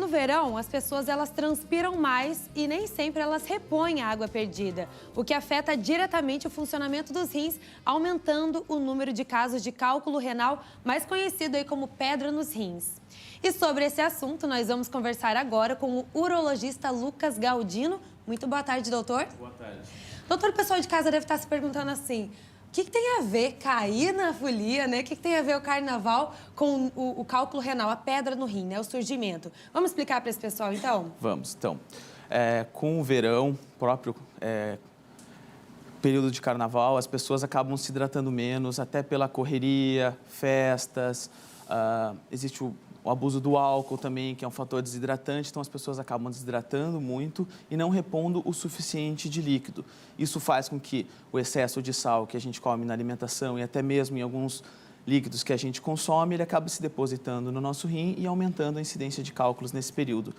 no verão, as pessoas elas transpiram mais e nem sempre elas repõem a água perdida, o que afeta diretamente o funcionamento dos rins, aumentando o número de casos de cálculo renal, mais conhecido aí como pedra nos rins. E sobre esse assunto, nós vamos conversar agora com o urologista Lucas Galdino. Muito boa tarde, doutor. Boa tarde. Doutor, o pessoal de casa deve estar se perguntando assim, o que tem a ver cair na folia, né? O que tem a ver o carnaval com o cálculo renal, a pedra no rim, né? O surgimento. Vamos explicar para esse pessoal, então? Vamos, então. Com o verão, próprio período de carnaval, as pessoas acabam se hidratando menos, até pela correria, festas, existe o abuso do álcool também, que é um fator desidratante, então as pessoas acabam desidratando muito e não repondo o suficiente de líquido. Isso faz com que o excesso de sal que a gente come na alimentação e até mesmo em alguns líquidos que a gente consome, ele acaba se depositando no nosso rim e aumentando a incidência de cálculos nesse período.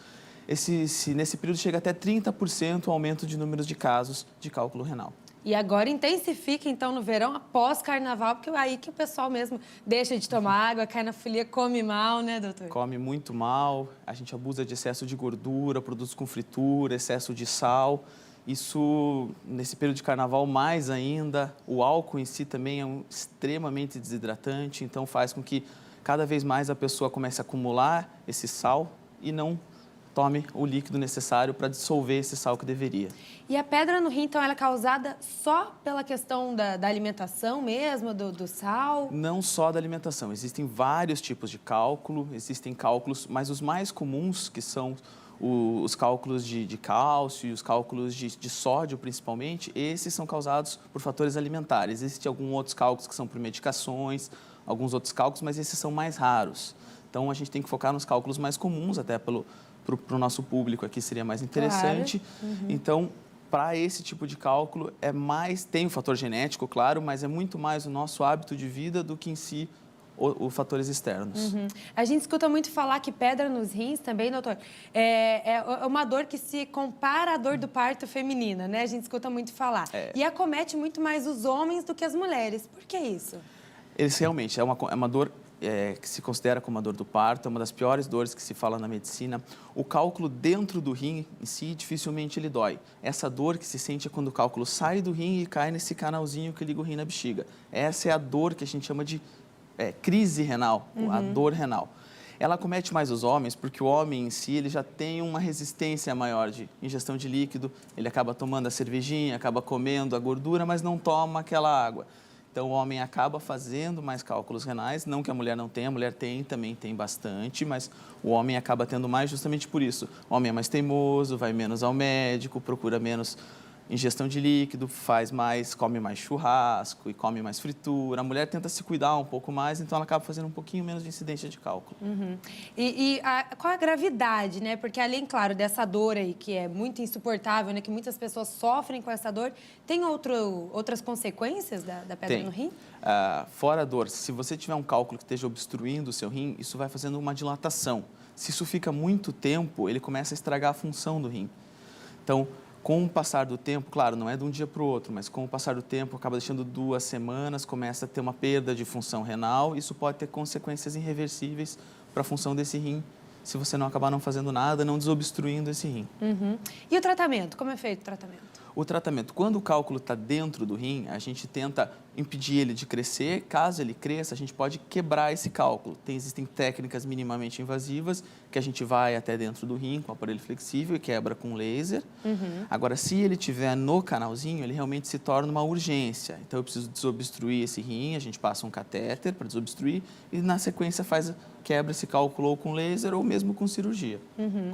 Nesse período chega até 30% o aumento de números de casos de cálculo renal. E agora intensifica, então, no verão, após carnaval, porque é aí que o pessoal mesmo deixa de tomar água, cai na folia, come mal, né, doutor? Come muito mal, a gente abusa de excesso de gordura, produtos com fritura, excesso de sal. Isso, nesse período de carnaval, mais ainda. O álcool em si também é extremamente desidratante, então faz com que cada vez mais a pessoa comece a acumular esse sal e não tome o líquido necessário para dissolver esse sal que deveria. E a pedra no rim, então, ela é causada só pela questão da alimentação mesmo, do sal? Não só da alimentação, existem vários tipos de cálculo, existem cálculos, mas os mais comuns, que são os cálculos de cálcio e os cálculos de sódio, principalmente, esses são causados por fatores alimentares. Existem alguns outros cálculos que são por medicações, alguns outros cálculos, mas esses são mais raros. Então, a gente tem que focar nos cálculos mais comuns, até para o nosso público aqui seria mais interessante. Claro. Uhum. Então, para esse tipo de cálculo, tem o fator genético, claro, mas é muito mais o nosso hábito de vida do que em si os fatores externos. Uhum. A gente escuta muito falar que pedra nos rins também, doutor, é uma dor que se compara à dor do parto feminina, né? A gente escuta muito falar. E acomete muito mais os homens do que as mulheres. Por que isso? Eles realmente, é uma dor que se considera como a dor do parto, é uma das piores dores que se fala na medicina. O cálculo dentro do rim em si, dificilmente ele dói. Essa dor que se sente é quando o cálculo sai do rim e cai nesse canalzinho que liga o rim na bexiga. Essa é a dor que a gente chama de crise renal, a dor renal. Ela acomete mais os homens porque o homem em si ele já tem uma resistência maior de ingestão de líquido, ele acaba tomando a cervejinha, acaba comendo a gordura, mas não toma aquela água. Então, o homem acaba fazendo mais cálculos renais, não que a mulher não tenha, a mulher também tem bastante, mas o homem acaba tendo mais justamente por isso. O homem é mais teimoso, vai menos ao médico, procura menos ingestão de líquido, come mais churrasco e come mais fritura. A mulher tenta se cuidar um pouco mais, então ela acaba fazendo um pouquinho menos de incidência de cálculo. Uhum. Qual a gravidade, né? Porque além, claro, dessa dor aí, que é muito insuportável, né? Que muitas pessoas sofrem com essa dor, tem outras consequências da pedra no rim? Fora a dor, se você tiver um cálculo que esteja obstruindo o seu rim, isso vai fazendo uma dilatação. Se isso fica muito tempo, ele começa a estragar a função do rim. Então, com o passar do tempo, claro, não é de um dia para o outro, mas com o passar do tempo, acaba deixando 2 semanas, começa a ter uma perda de função renal, isso pode ter consequências irreversíveis para a função desse rim, se você não acabar não fazendo nada, não desobstruindo esse rim. Uhum. E o tratamento? Como é feito o tratamento? O tratamento, quando o cálculo está dentro do rim, a gente tenta impedir ele de crescer. Caso ele cresça, a gente pode quebrar esse cálculo. Existem técnicas minimamente invasivas que a gente vai até dentro do rim com o aparelho flexível e quebra com laser. Uhum. Agora, se ele estiver no canalzinho, ele realmente se torna uma urgência. Então, eu preciso desobstruir esse rim, a gente passa um catéter para desobstruir e, na sequência, quebra esse cálculo ou com laser ou mesmo com cirurgia,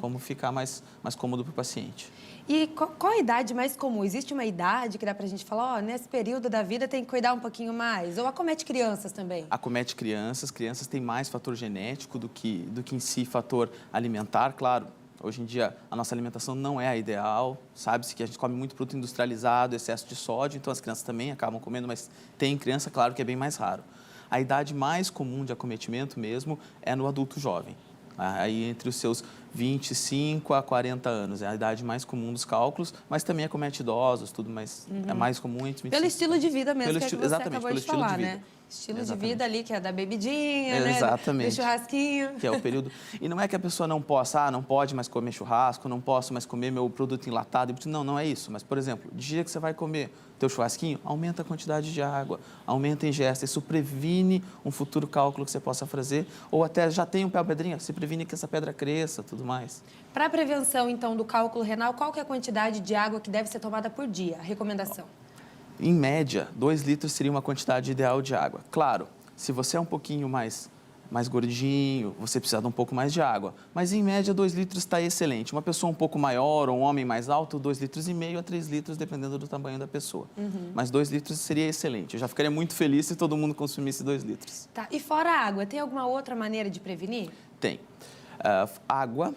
como ficar mais cômodo para o paciente. E qual a idade mais comum? Existe uma idade que dá pra gente falar, nesse período da vida tem que cuidar um pouquinho mais? Ou acomete crianças também? Acomete crianças têm mais fator genético do que em si fator alimentar, claro. Hoje em dia, a nossa alimentação não é a ideal, sabe-se que a gente come muito produto industrializado, excesso de sódio, então as crianças também acabam comendo, mas tem criança, claro, que é bem mais raro. A idade mais comum de acometimento mesmo é no adulto jovem. Aí, entre os seus 25 a 40 anos. É a idade mais comum dos cálculos, mas também acomete idosos, tudo, mas é mais comum entre 25 Pelo estilo de vida mesmo, Pelo que é estilo- que você exatamente, acabou pelo de estilo de falar, vida. né? Estilo de Exatamente. vida ali, que é da bebidinha, né? Exatamente. Do churrasquinho. Que é o período. E não é que a pessoa não possa, não pode mais comer churrasco, não posso mais comer meu produto enlatado. Não, não é isso. Mas, por exemplo, o dia que você vai comer teu churrasquinho, aumenta a quantidade de água, aumenta a ingesta. Isso previne um futuro cálculo que você possa fazer, ou até já tem um pé pedrinha, você previne que essa pedra cresça, tudo mais. Para a prevenção, então, do cálculo renal, qual que é a quantidade de água que deve ser tomada por dia? A recomendação? Em média, 2 litros seria uma quantidade ideal de água. Claro, se você é um pouquinho mais gordinho, você precisa de um pouco mais de água. Mas, em média, 2 litros está excelente. Uma pessoa um pouco maior ou um homem mais alto, 2,5 litros a 3 litros, dependendo do tamanho da pessoa. Mas 2 litros seria excelente. Eu já ficaria muito feliz se todo mundo consumisse 2 litros. Tá. E fora a água, tem alguma outra maneira de prevenir? Tem. Água,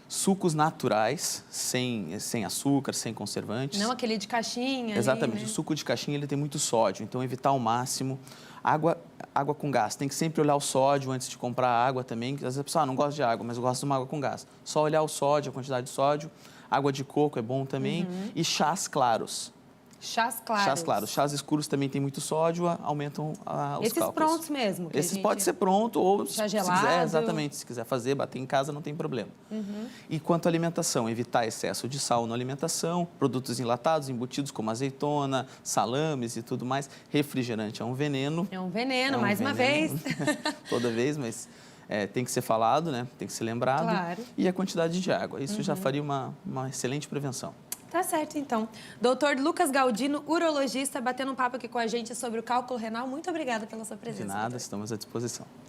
sucos naturais, sem açúcar, sem conservantes. Não aquele de caixinha. Exatamente. Ali, né? O suco de caixinha ele tem muito sódio, então evitar ao máximo. Água com gás. Tem que sempre olhar o sódio antes de comprar água também. Às vezes a pessoa não gosta de água, mas eu gosto de uma água com gás. Só olhar o sódio, a quantidade de sódio. Água de coco é bom também. E chás claros. Chás claros. Chás claros. Chás escuros também tem muito sódio, aumentam os Esses cálculos. prontos mesmo? Que a Esses gente- pode ser pronto ou Chá se quiser, gelado. exatamente, se quiser fazer, bater em casa, não tem problema. E quanto à alimentação, evitar excesso de sal na alimentação, produtos enlatados, embutidos como azeitona, salames e tudo mais. Refrigerante é um veneno. É um veneno, É um mais uma veneno. vez. Toda vez, mas tem que ser falado, né? Tem que ser lembrado. Claro. E a quantidade de água. Isso já faria uma excelente prevenção. Tá certo, então. Doutor Lucas Galdino, urologista, batendo um papo aqui com a gente sobre o cálculo renal. Muito obrigada pela sua presença. De nada, estamos à disposição.